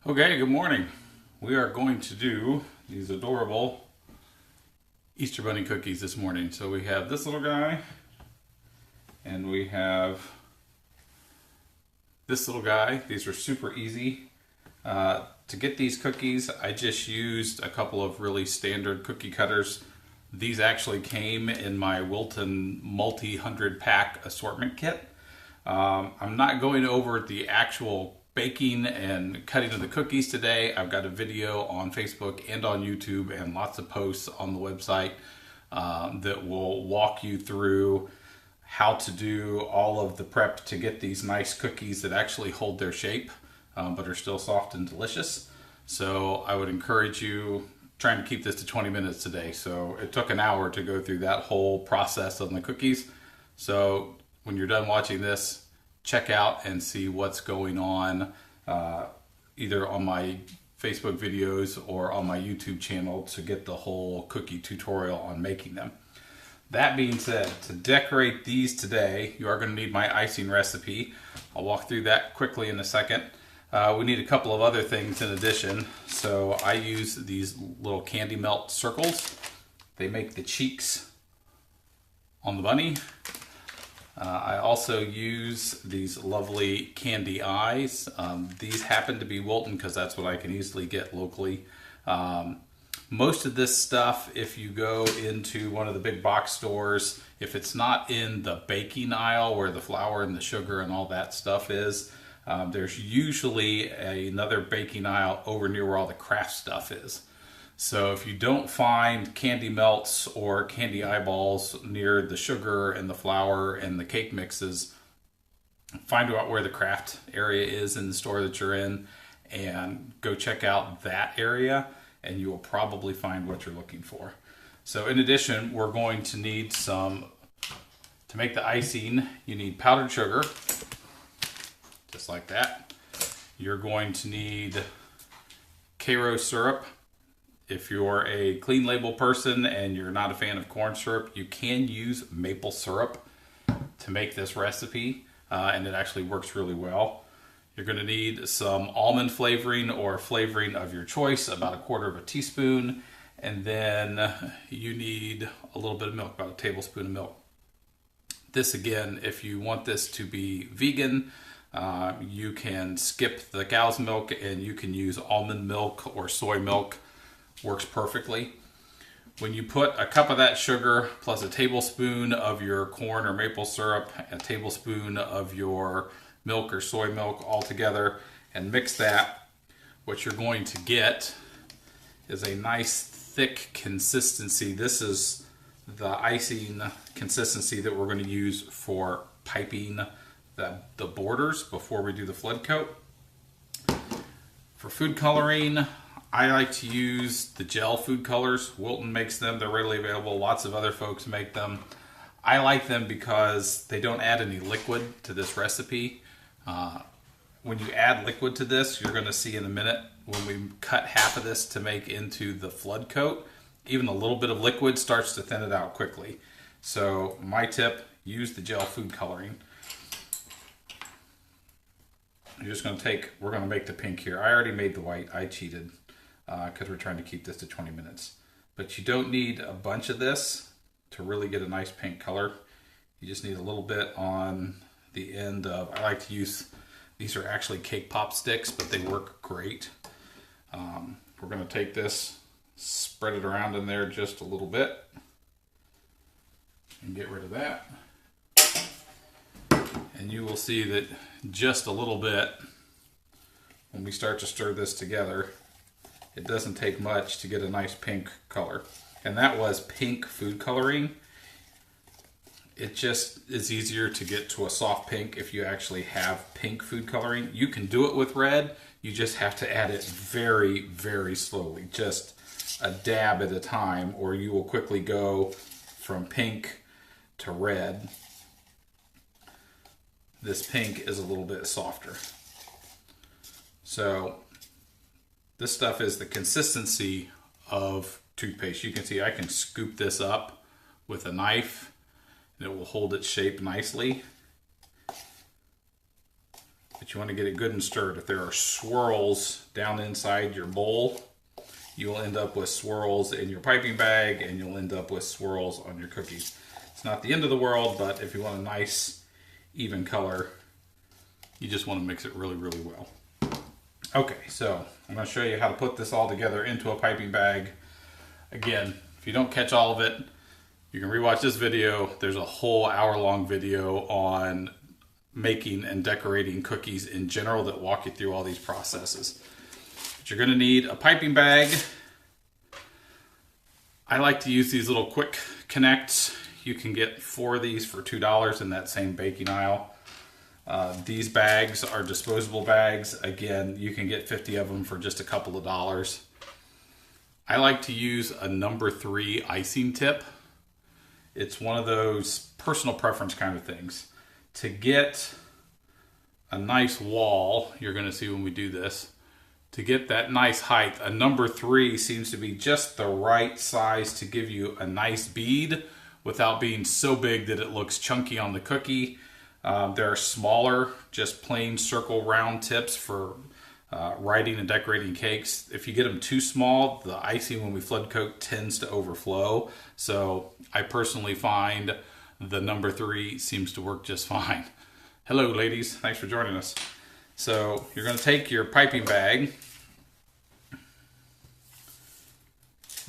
Okay, good morning. We are going to do these adorable Easter Bunny cookies this morning. So we have this little guy, and we have this little guy. These are super easy. To get these cookies, I just used a couple of really standard cookie cutters. These actually came in my Wilton multi-100 pack assortment kit. I'm not going over the actual baking and cutting of the cookies today. I've got a video on Facebook and on YouTube and lots of posts on the website that will walk you through how to do all of the prep to get these nice cookies that actually hold their shape but are still soft and delicious. So I would encourage you trying to keep this to 20 minutes today. So it took an hour to go through that whole process on the cookies. So when you're done watching this, check out and see what's going on either on my Facebook videos or on my YouTube channel to get the whole cookie tutorial on making them. That being said, to decorate these today, you are going to need my icing recipe. I'll walk through that quickly in a second. We need a couple of other things in addition. So I use these little candy melt circles. They make the cheeks on the bunny. I also use these lovely candy eyes. These happen to be Wilton because that's what I can easily get locally. Most of this stuff, if you go into one of the big box stores, if it's not in the baking aisle where the flour and the sugar and all that stuff is, there's usually another baking aisle over near where all the craft stuff is. So if you don't find candy melts or candy eyeballs near the sugar and the flour and the cake mixes, find out where the craft area is in the store that you're in and go check out that area and you will probably find what you're looking for. So in addition, we're going to need to make the icing, you need powdered sugar, just like that. You're going to need Karo syrup. If you're a clean label person and you're not a fan of corn syrup, you can use maple syrup to make this recipe, and it actually works really well. You're going to need some almond flavoring or flavoring of your choice, about a quarter of a teaspoon, and then you need a little bit of milk, about a tablespoon of milk. This again, if you want this to be vegan, you can skip the cow's milk and you can use almond milk or soy milk. Works perfectly. When you put a cup of that sugar plus a tablespoon of your corn or maple syrup, a tablespoon of your milk or soy milk all together and mix that, what you're going to get is a nice thick consistency. This is the icing consistency that we're going to use for piping the borders before we do the flood coat. For food coloring, I like to use the gel food colors. Wilton makes them. They're readily available. Lots of other folks make them. I like them because they don't add any liquid to this recipe. When you add liquid to this, you're going to see in a minute when we cut half of this to make into the flood coat, even a little bit of liquid starts to thin it out quickly. So my tip, use the gel food coloring. You're just going to we're going to make the pink here. I already made the white. I cheated. Because we're trying to keep this to 20 minutes. But you don't need a bunch of this to really get a nice pink color. You just need a little bit on the end of, I like to use, these are actually cake pop sticks, but they work great. We're going to take this, spread it around in there just a little bit, and get rid of that. And you will see that just a little bit, when we start to stir this together, it doesn't take much to get a nice pink color. And that was pink food coloring. It just is easier to get to a soft pink if you actually have pink food coloring. You can do it with red. You just have to add it very, very slowly. Just a dab at a time, or you will quickly go from pink to red. This pink is a little bit softer. So this stuff is the consistency of toothpaste. You can see I can scoop this up with a knife and it will hold its shape nicely. but you want to get it good and stirred. If there are swirls down inside your bowl, you will end up with swirls in your piping bag, and you'll end up with swirls on your cookies. It's not the end of the world, but if you want a nice, even color, you just want to mix it really, really well. Okay, so I'm going to show you how to put this all together into a piping bag. Again, if you don't catch all of it, you can rewatch this video. There's a whole hour-long video on making and decorating cookies in general that walk you through all these processes. But you're going to need a piping bag. I like to use these little quick connects. You can get 4 of these for $2 in that same baking aisle. These bags are disposable bags. Again, you can get 50 of them for just a couple of dollars. I like to use a number 3 icing tip. It's one of those personal preference kind of things. To get a nice wall, you're going to see when we do this, to get that nice height, a number 3 seems to be just the right size to give you a nice bead without being so big that it looks chunky on the cookie. There are smaller, just plain circle round tips for writing and decorating cakes. If you get them too small, the icing when we flood coat tends to overflow. So I personally find the number 3 seems to work just fine. Hello ladies, thanks for joining us. So you're going to take your piping bag.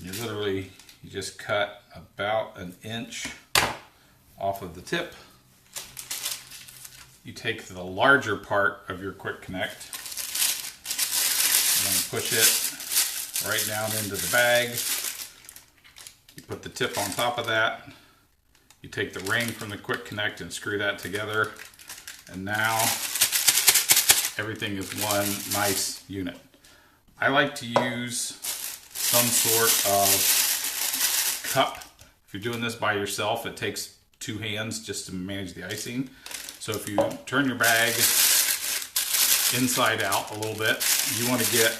You just cut about an inch off of the tip. You take the larger part of your quick connect. You're going to push it right down into the bag. You put the tip on top of that. You take the ring from the quick connect and screw that together. And now everything is one nice unit. I like to use some sort of cup. If you're doing this by yourself, it takes 2 hands just to manage the icing. So if you turn your bag inside out a little bit, you want to get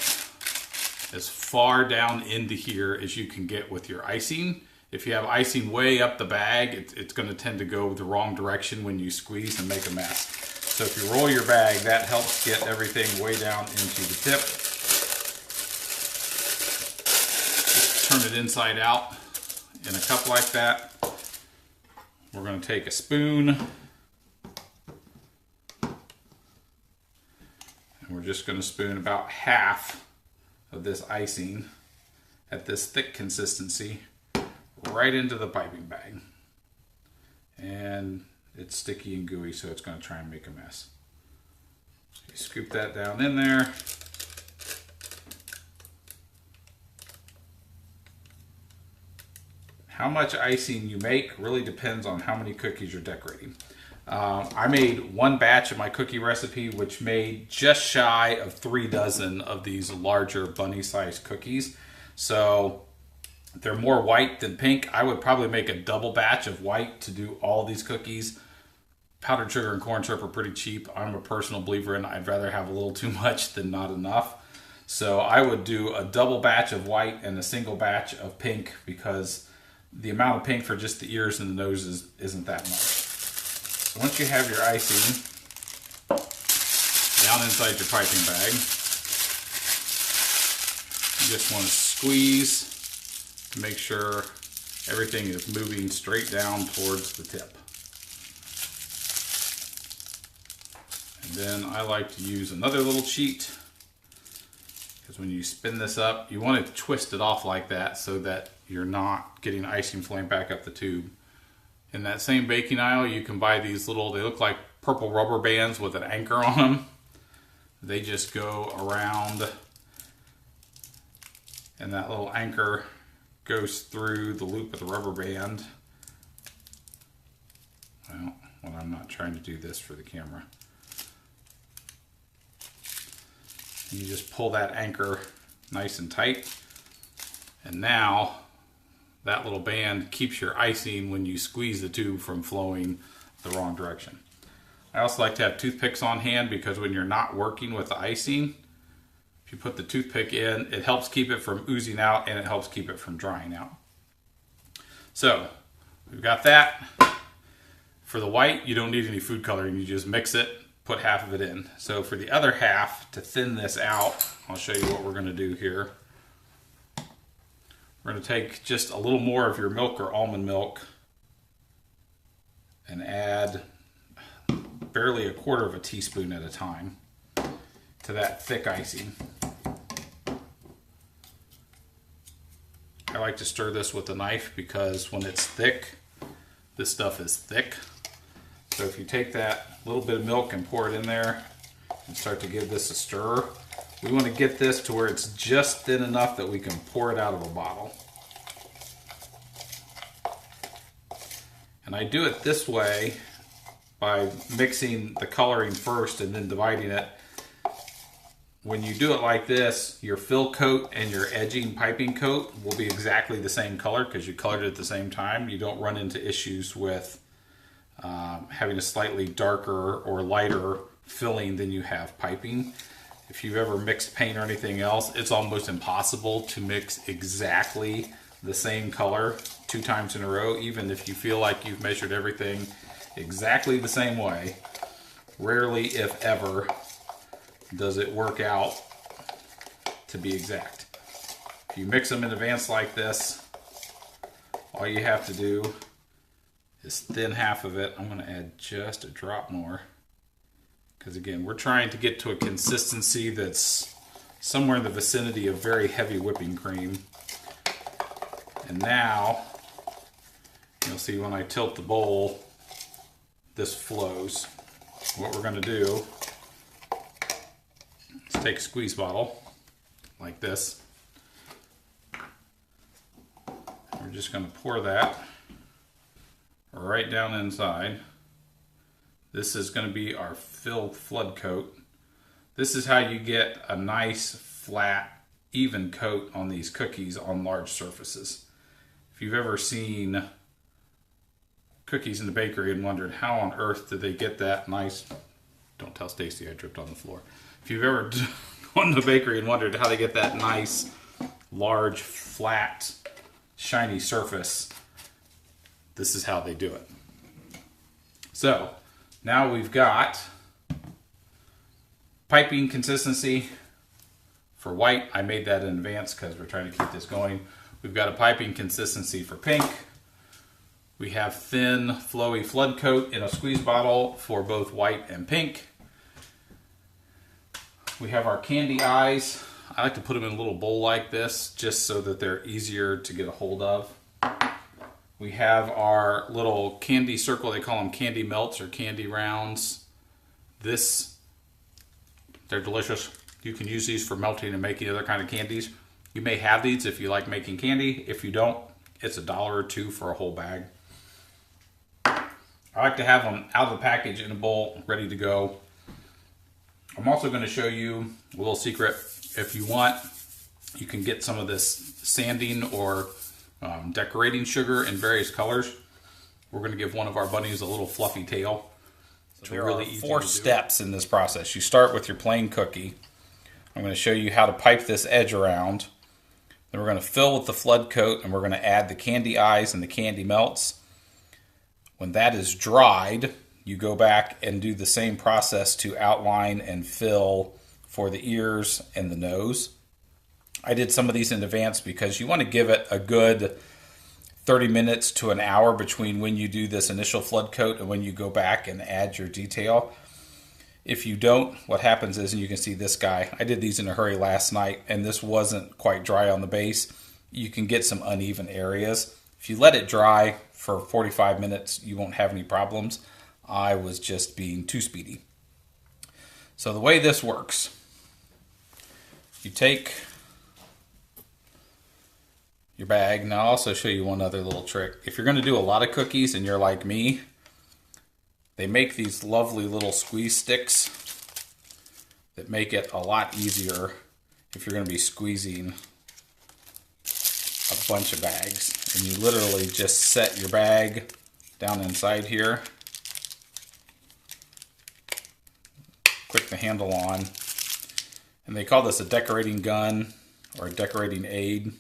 as far down into here as you can get with your icing. If you have icing way up the bag, it's going to tend to go the wrong direction when you squeeze and make a mess. So if you roll your bag, that helps get everything way down into the tip. Just turn it inside out in a cup like that. We're going to take a spoon, and we're just going to spoon about half of this icing at this thick consistency right into the piping bag. And it's sticky and gooey, so it's going to try and make a mess. So you scoop that down in there. How much icing you make really depends on how many cookies you're decorating. I made 1 batch of my cookie recipe, which made just shy of 3 dozen of these larger bunny-sized cookies. So they're more white than pink. I would probably make a double batch of white to do all these cookies. Powdered sugar and corn syrup are pretty cheap. I'm a personal believer in I'd rather have a little too much than not enough. So I would do a double batch of white and a single batch of pink, because the amount of pink for just the ears and the noses isn't that much. So once you have your icing down inside your piping bag, you just want to squeeze to make sure everything is moving straight down towards the tip. And then I like to use another little cheat, because when you spin this up, you want to twist it off like that so that you're not getting icing flame back up the tube. In that same baking aisle, you can buy these little, they look like purple rubber bands with an anchor on them. They just go around, and that little anchor goes through the loop of the rubber band. Well, I'm not trying to do this for the camera. And you just pull that anchor nice and tight, and now that little band keeps your icing when you squeeze the tube from flowing the wrong direction. I also like to have toothpicks on hand, because when you're not working with the icing, if you put the toothpick in, it helps keep it from oozing out, and it helps keep it from drying out. So we've got that. For the white, you don't need any food coloring. You just mix it put half of it in. So for the other half, to thin this out, I'll show you what we're going to do here. We're going to take just a little more of your milk or almond milk and add barely 1/4 teaspoon at a time to that thick icing. I like to stir this with a knife because when it's thick, this stuff is thick. So if you take that little bit of milk and pour it in there and start to give this a stir, we want to get this to where it's just thin enough that we can pour it out of a bottle. And I do it this way by mixing the coloring first and then dividing it. When you do it like this, your fill coat and your edging piping coat will be exactly the same color because you colored it at the same time. You don't run into issues with having a slightly darker or lighter filling than you have piping. If you've ever mixed paint or anything else, it's almost impossible to mix exactly the same color 2 times in a row, even if you feel like you've measured everything exactly the same way. Rarely, if ever, does it work out to be exact. If you mix them in advance like this, all you have to do is thin half of it. I'm going to add just a drop more because again, we're trying to get to a consistency that's somewhere in the vicinity of very heavy whipping cream. And now you'll see when I tilt the bowl, this flows. What we're going to do is take a squeeze bottle like this. We're just going to pour that right down inside. This is going to be our filled flood coat. This is how you get a nice, flat, even coat on these cookies on large surfaces. If you've ever seen cookies in the bakery and wondered how on earth did they get that nice, don't tell Stacy I tripped on the floor. If you've ever gone to the bakery and wondered how they get that nice, large, flat, shiny surface, this is how they do it. So now we've got piping consistency for white. I made that in advance because we're trying to keep this going. We've got a piping consistency for pink. We have thin, flowy flood coat in a squeeze bottle for both white and pink. We have our candy eyes. I like to put them in a little bowl like this just so that they're easier to get a hold of. We have our little candy circle. They call them candy melts or candy rounds. They're delicious. You can use these for melting and making other kind of candies. You may have these if you like making candy. If you don't, it's $1 or $2 for a whole bag. I like to have them out of the package in a bowl, ready to go. I'm also going to show you a little secret. If you want, you can get some of this sanding or decorating sugar in various colors. We're going to give one of our bunnies a little fluffy tail. So there are 4 steps in this process. You start with your plain cookie. I'm going to show you how to pipe this edge around. Then we're going to fill with the flood coat and we're going to add the candy eyes and the candy melts. When that is dried, you go back and do the same process to outline and fill for the ears and the nose. I did some of these in advance because you want to give it a good 30 minutes to an hour between when you do this initial flood coat and when you go back and add your detail. If you don't, what happens is, and you can see this guy, I did these in a hurry last night and this wasn't quite dry on the base. You can get some uneven areas. If you let it dry for 45 minutes, you won't have any problems. I was just being too speedy. So the way this works, you take your bag. Now I'll also show you one other little trick. If you're going to do a lot of cookies and you're like me, they make these lovely little squeeze sticks that make it a lot easier if you're going to be squeezing a bunch of bags. And you literally just set your bag down inside here, click the handle on, and they call this a decorating gun or a decorating aid.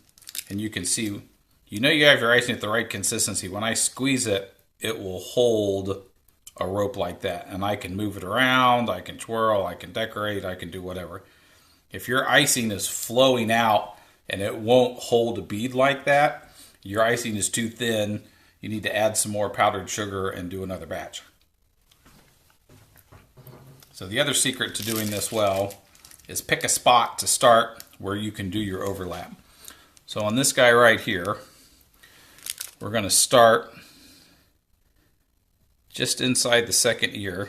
And you can see, you know you have your icing at the right consistency. When I squeeze it, it will hold a rope like that, and I can move it around, I can twirl, I can decorate, I can do whatever. If your icing is flowing out and it won't hold a bead like that, your icing is too thin, you need to add some more powdered sugar and do another batch. So the other secret to doing this well is pick a spot to start where you can do your overlap. So on this guy right here, we're going to start just inside the second ear,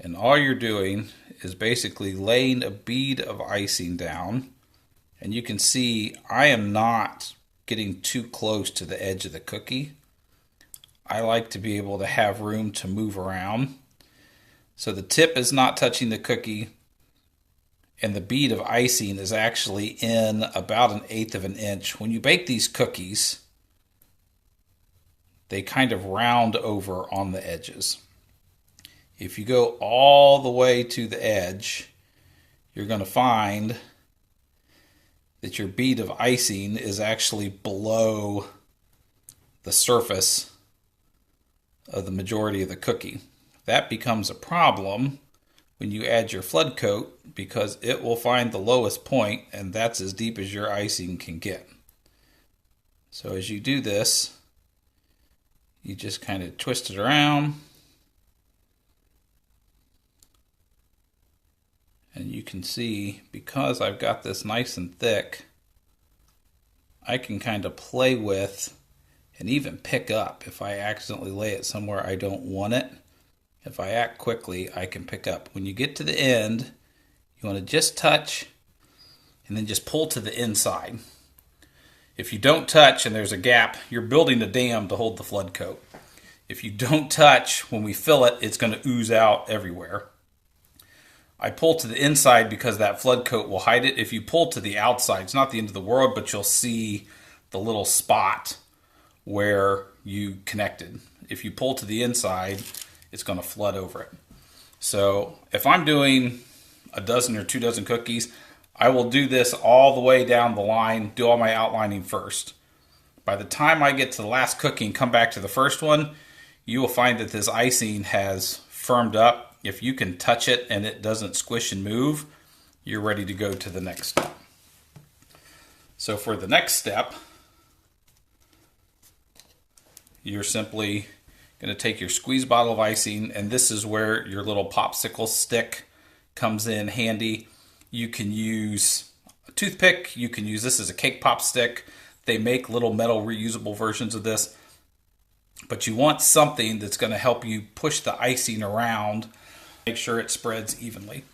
and all you're doing is basically laying a bead of icing down, and you can see I am not getting too close to the edge of the cookie. I like to be able to have room to move around. So the tip is not touching the cookie, and the bead of icing is actually in about 1/8 of an inch. When you bake these cookies, they kind of round over on the edges. If you go all the way to the edge, you're going to find that your bead of icing is actually below the surface of the majority of the cookie. That becomes a problem when you add your flood coat, because it will find the lowest point, and that's as deep as your icing can get. So as you do this, you just kind of twist it around, and you can see, because I've got this nice and thick, I can kind of play with and even pick up if I accidentally lay it somewhere I don't want it. If I act quickly, I can pick up. When you get to the end, you want to just touch and then just pull to the inside. If you don't touch and there's a gap, you're building a dam to hold the flood coat. If you don't touch, when we fill it, it's going to ooze out everywhere. I pull to the inside because that flood coat will hide it. If you pull to the outside, it's not the end of the world, but you'll see the little spot where you connected. If you pull to the inside, it's going to flood over it. So if I'm doing a dozen or 2 dozen cookies, I will do this all the way down the line, do all my outlining first. By the time I get to the last cookie and come back to the first one, you will find that this icing has firmed up. If you can touch it and it doesn't squish and move, you're ready to go to the next step. So for the next step, you're simply going to take your squeeze bottle of icing, and this is where your little popsicle stick comes in handy. You can use a toothpick, you can use this as a cake pop stick. They make little metal reusable versions of this, but you want something that's going to help you push the icing around, make sure it spreads evenly.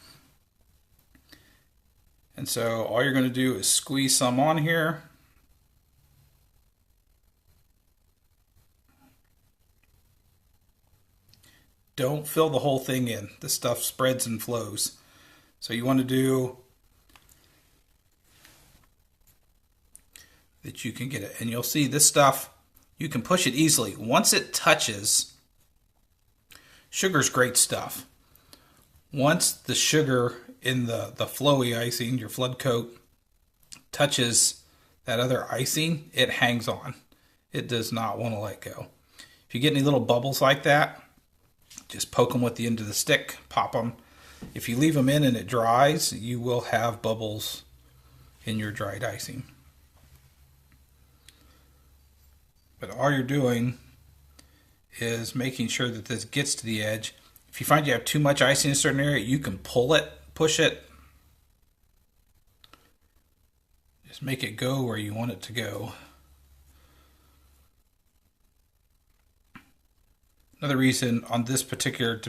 And so all you're going to do is squeeze some on here. Don't fill the whole thing in. This stuff spreads and flows. So you want to do that you can get it. And you'll see this stuff, you can push it easily. Once it touches, sugar's great stuff. Once the sugar in the flowy icing, your flood coat, touches that other icing, it hangs on. It does not want to let go. If you get any little bubbles like that, just poke them with the end of the stick, pop them. If you leave them in and it dries, you will have bubbles in your dried icing. But all you're doing is making sure that this gets to the edge. If you find you have too much icing in a certain area, you can pull it, push it. Just make it go where you want it to go. Another reason on this particular,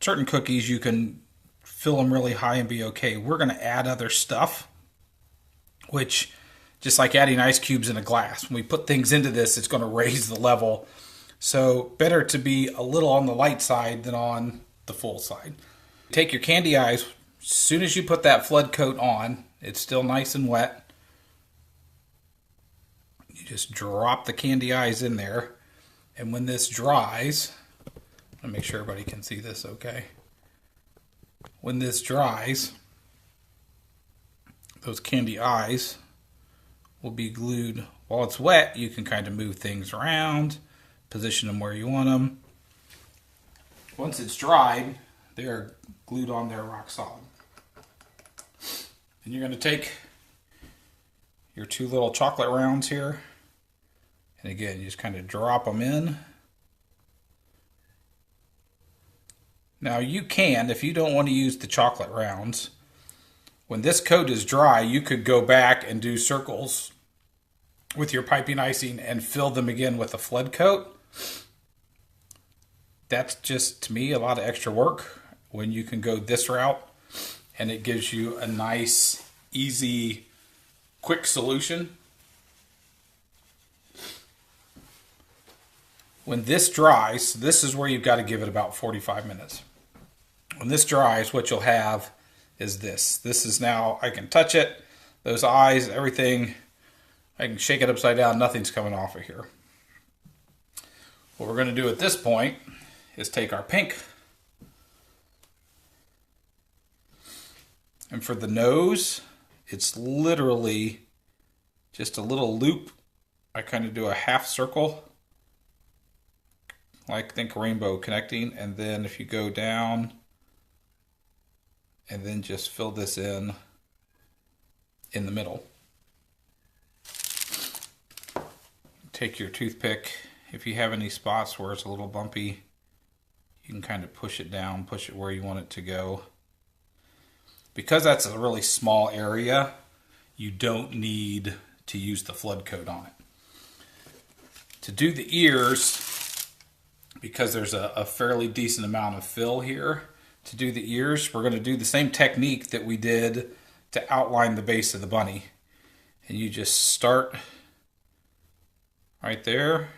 certain cookies you can fill them really high and be okay. We're going to add other stuff, which, just like adding ice cubes in a glass, when we put things into this, it's going to raise the level. So better to be a little on the light side than on the full side. Take your candy eyes, as soon as you put that flood coat on, it's still nice and wet. You just drop the candy eyes in there. And when this dries, I'll make sure everybody can see this okay. When this dries, those candy eyes will be glued. While it's wet, you can kind of move things around, position them where you want them. Once it's dried, they're glued on there rock solid. And you're going to take your 2 little chocolate rounds here, and again, you just kind of drop them in. Now you can, if you don't want to use the chocolate rounds, when this coat is dry, you could go back and do circles with your piping icing and fill them again with a flood coat. That's just, to me, a lot of extra work when you can go this route, and it gives you a nice, easy, quick solution. When this dries, this is where you've got to give it about 45 minutes. When this dries, what you'll have is this. This is now, I can touch it, those eyes, everything. I can shake it upside down, nothing's coming off of here. What we're going to do at this point is take our pink, and for the nose, it's literally just a little loop. I kind of do a half circle, like think rainbow connecting, and then if you go down and then just fill this in the middle. Take your toothpick. If you have any spots where it's a little bumpy, you can kind of push it down, push it where you want it to go. Because that's a really small area, you don't need to use the flood coat on it. To do the ears, because there's a fairly decent amount of fill here, to do the ears, we're going to do the same technique that we did to outline the base of the bunny. And you just start right there.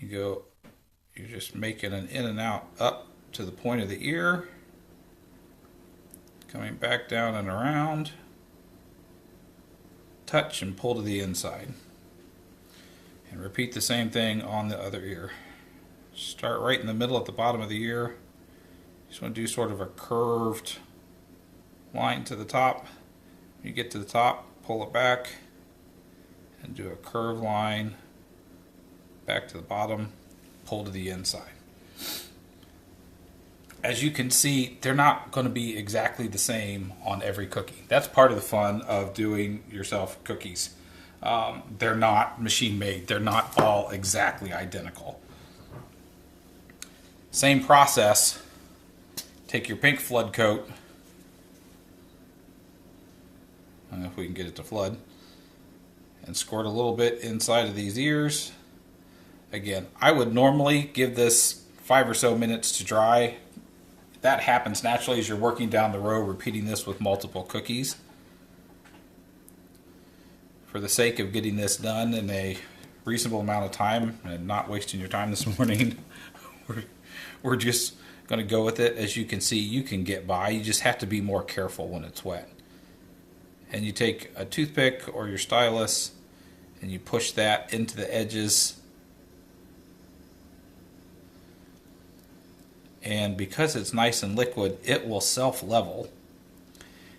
You're just making an in and out up to the point of the ear, coming back down and around, touch and pull to the inside. And repeat the same thing on the other ear. Start right in the middle at the bottom of the ear. Just want to do sort of a curved line to the top. When you get to the top, pull it back and do a curved line back to the bottom, pull to the inside. As you can see, they're not going to be exactly the same on every cookie. That's part of the fun of doing yourself cookies. They're not machine made. They're not all exactly identical. Same process. Take your pink flood coat. I don't know if we can get it to flood. And squirt a little bit inside of these ears. Again, I would normally give this 5 or so minutes to dry. That happens naturally as you're working down the row, repeating this with multiple cookies. For the sake of getting this done in a reasonable amount of time and not wasting your time this morning, we're just going to go with it. As you can see, you can get by. You just have to be more careful when it's wet. And you take a toothpick or your stylus and you push that into the edges. And because it's nice and liquid, it will self-level.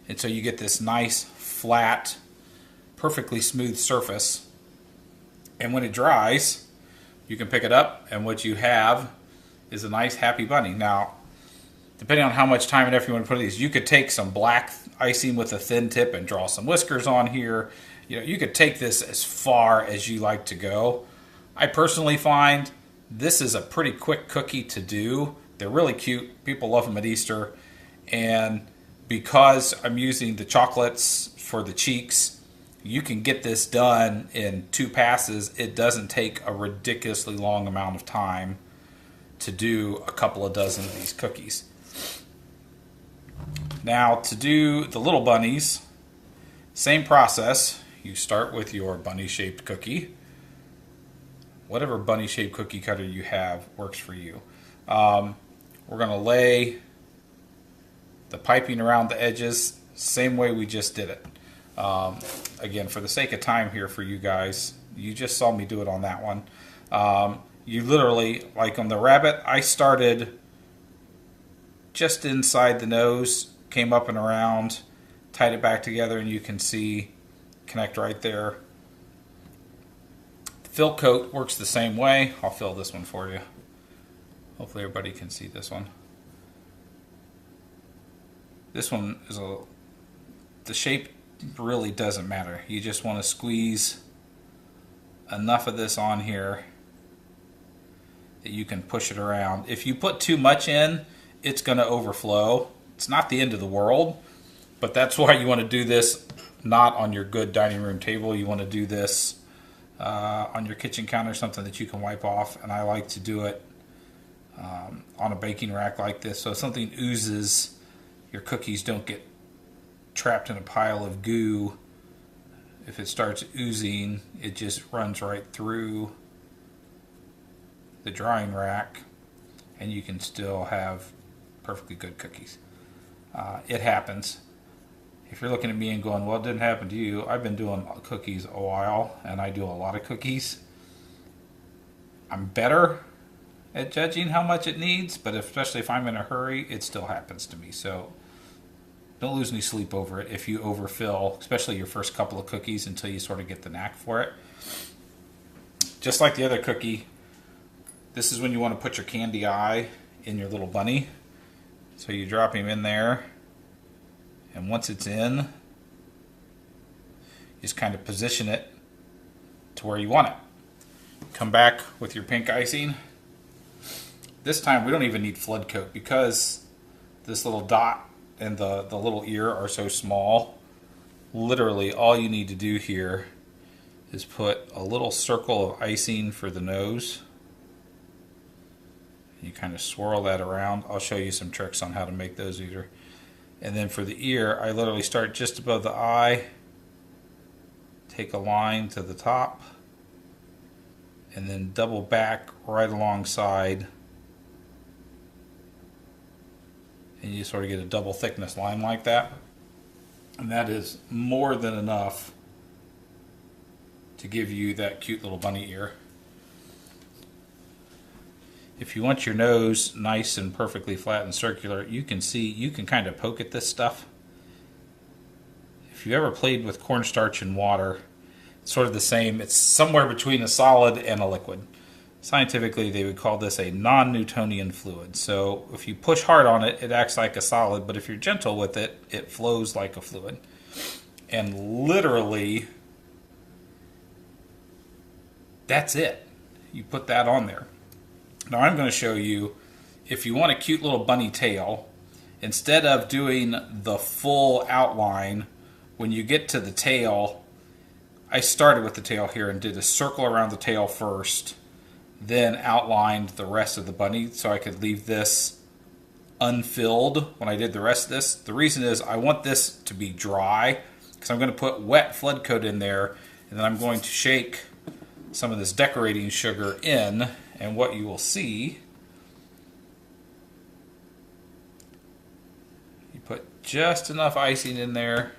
And so you get this nice, flat, perfectly smooth surface. And when it dries, you can pick it up, and what you have is a nice, happy bunny. Now, depending on how much time and effort you want to put in these, you could take some black icing with a thin tip and draw some whiskers on here. You know, you could take this as far as you like to go. I personally find this is a pretty quick cookie to do. They're really cute. People love them at Easter. And because I'm using the chocolates for the cheeks, you can get this done in 2 passes. It doesn't take a ridiculously long amount of time to do a couple of dozen of these cookies. Now, to do the little bunnies, same process. You start with your bunny-shaped cookie. Whatever bunny-shaped cookie cutter you have works for you. We're going to lay the piping around the edges, same way we just did it. Again, for the sake of time here for you guys, you just saw me do it on that one. You literally, like on the rabbit, I started just inside the nose, came up and around, tied it back together, and you can see connect right there. The fill coat works the same way. I'll fill this one for you. Hopefully everybody can see this one. This one is the shape really doesn't matter. You just want to squeeze enough of this on here that you can push it around. If you put too much in, it's going to overflow. It's not the end of the world, but that's why you want to do this not on your good dining room table. You want to do this on your kitchen counter, something that you can wipe off. And I like to do it on a baking rack like this, so if something oozes, your cookies don't get trapped in a pile of goo. If it starts oozing, it just runs right through the drying rack, and you can still have perfectly good cookies. It happens. If you're looking at me and going, well, it didn't happen to you, I've been doing cookies a while, and I do a lot of cookies. I'm better at judging how much it needs, but especially if I'm in a hurry, it still happens to me. So don't lose any sleep over it if you overfill, especially your first couple of cookies, until you sort of get the knack for it. Just like the other cookie, this is when you want to put your candy eye in your little bunny. So you drop him in there, and once it's in, you just kind of position it to where you want it. Come back with your pink icing. This time we don't even need flood coat because this little dot and the little ear are so small. Literally all you need to do here is put a little circle of icing for the nose. You kind of swirl that around. I'll show you some tricks on how to make those either. And then for the ear, I literally start just above the eye, take a line to the top, and then double back right alongside, and you sort of get a double thickness line like that. And that is more than enough to give you that cute little bunny ear. If you want your nose nice and perfectly flat and circular, you can kind of poke at this stuff. If you ever played with cornstarch and water, it's sort of the same. It's somewhere between a solid and a liquid. Scientifically, they would call this a non-Newtonian fluid. So if you push hard on it, it acts like a solid, but if you're gentle with it, it flows like a fluid. And literally, that's it. You put that on there. Now I'm going to show you, if you want a cute little bunny tail, instead of doing the full outline, when you get to the tail, I started with the tail here and did a circle around the tail first, then outlined the rest of the bunny so I could leave this unfilled when I did the rest of this. The reason is I want this to be dry because I'm going to put wet flood coat in there, and then I'm going to shake some of this decorating sugar in, and what you will see, you put just enough icing in there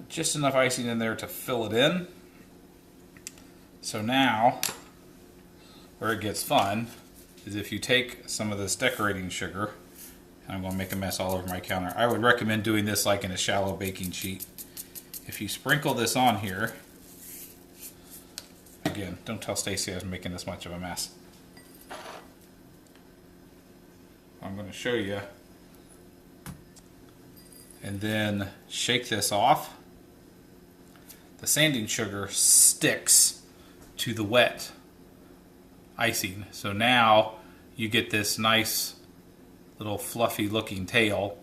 to fill it in. So now, where it gets fun is if you take some of this decorating sugar, and I'm going to make a mess all over my counter. I would recommend doing this like in a shallow baking sheet. If you sprinkle this on here, again, don't tell Stacy I was making this much of a mess. I'm going to show you, and then shake this off. The sanding sugar sticks to the wet icing. So now you get this nice little fluffy looking tail.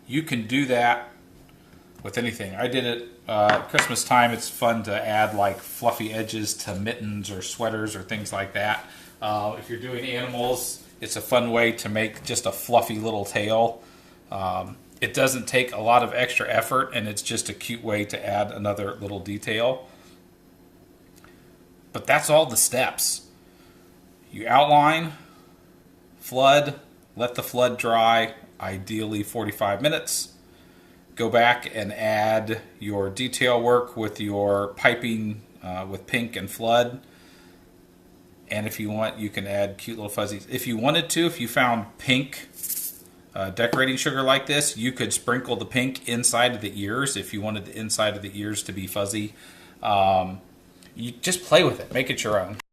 You can do that with anything. I did it at Christmas time. It's fun to add like fluffy edges to mittens or sweaters or things like that. If you're doing animals, it's a fun way to make just a fluffy little tail. It doesn't take a lot of extra effort, and it's just a cute way to add another little detail. But that's all the steps. You outline, flood, let the flood dry, ideally 45 minutes. Go back and add your detail work with your piping with pink and flood. And if you want, you can add cute little fuzzies. If you wanted to, if you found pink decorating sugar like this. You could sprinkle the pink inside of the ears if you wanted the inside of the ears to be fuzzy. You just play with it, make it your own.